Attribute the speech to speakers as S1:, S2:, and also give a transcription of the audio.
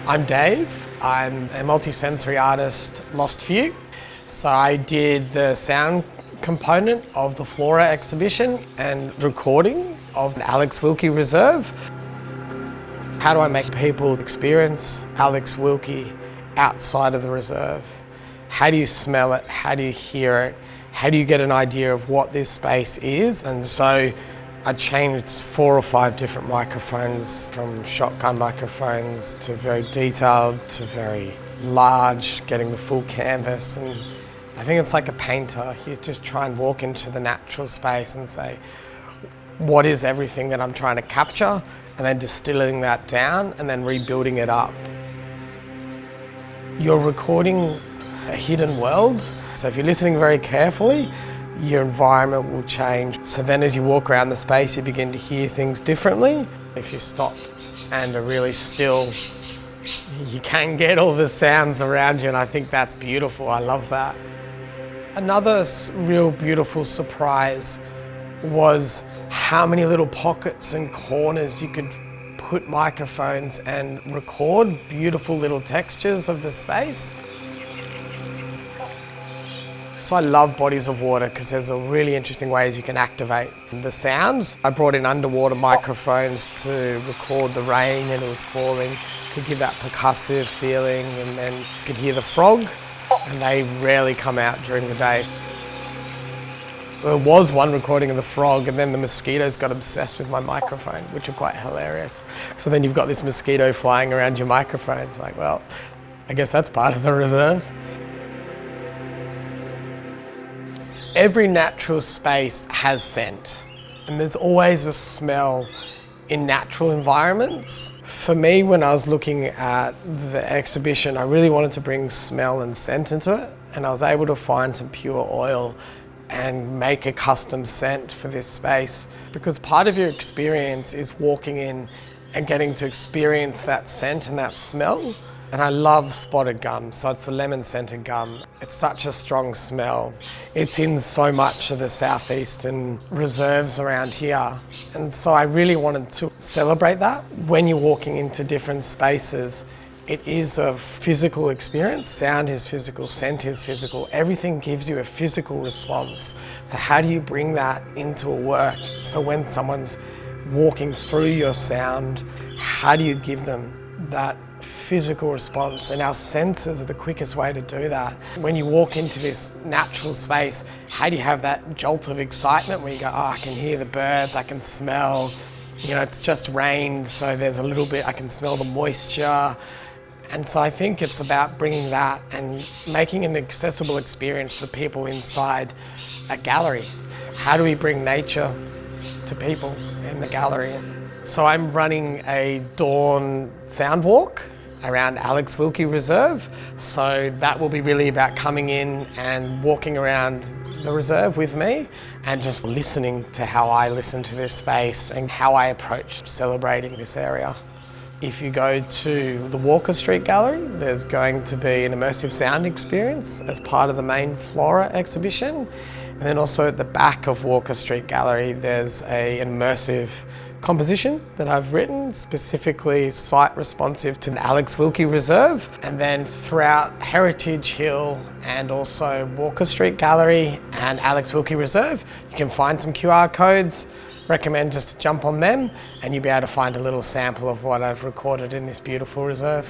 S1: I'm Dave. I'm a multi-sensory artist, Lost Few. So I did the sound component of the Flora exhibition and recording of Alex Wilkie Reserve. How do I make people experience Alex Wilkie outside of the reserve? How do you smell it? How do you hear it? How do you get an idea of what this space is? And so I changed 4 or 5 different microphones, from shotgun microphones to very detailed to very large, getting the full canvas. And I think it's like a painter. You just try and walk into the natural space and say, what is everything that I'm trying to capture? And then distilling that down and then rebuilding it up. You're recording a hidden world. So if you're listening very carefully, your environment will change. So then as you walk around the space, you begin to hear things differently. If you stop and are really still, you can get all the sounds around you, and I think that's beautiful. I love that. Another real beautiful surprise was how many little pockets and corners you could put microphones and record beautiful little textures of the space. So I love bodies of water because there's a really interesting ways you can activate the sounds. I brought in underwater microphones to record the rain and it was falling. Could give that percussive feeling, and then you could hear the frog, and they rarely come out during the day. There was one recording of the frog, and then the mosquitoes got obsessed with my microphone, which are quite hilarious. So then you've got this mosquito flying around your microphone. It's like, well, I guess that's part of the reserve. Every natural space has scent, and there's always a smell in natural environments. For me, when I was looking at the exhibition, I really wanted to bring smell and scent into it, and I was able to find some pure oil and make a custom scent for this space, because part of your experience is walking in and getting to experience that scent and that smell. And I love spotted gum, so it's the lemon scented gum. It's such a strong smell. It's in so much of the southeastern reserves around here. And so I really wanted to celebrate that. When you're walking into different spaces, it is a physical experience. Sound is physical, scent is physical. Everything gives you a physical response. So how do you bring that into a work? So when someone's walking through your sound, how do you give them that physical response? And our senses are the quickest way to do that. When you walk into this natural space, how do you have that jolt of excitement where you go, oh, I can hear the birds, I can smell, it's just rained, so there's a little bit, I can smell the moisture. And so I think it's about bringing that and making an accessible experience for people inside a gallery. How do we bring nature to people in the gallery? So I'm running a dawn sound walk around Alex Wilkie Reserve. So that will be really about coming in and walking around the reserve with me and just listening to how I listen to this space and how I approach celebrating this area. If you go to the Walker Street Gallery, there's going to be an immersive sound experience as part of the main Flora exhibition. And then also at the back of Walker Street Gallery, there's an immersive composition that I've written, specifically site responsive to the Alex Wilkie Reserve. And then throughout Heritage Hill and also Walker Street Gallery and Alex Wilkie Reserve, you can find some QR codes. Recommend just to jump on them and you'll be able to find a little sample of what I've recorded in this beautiful reserve.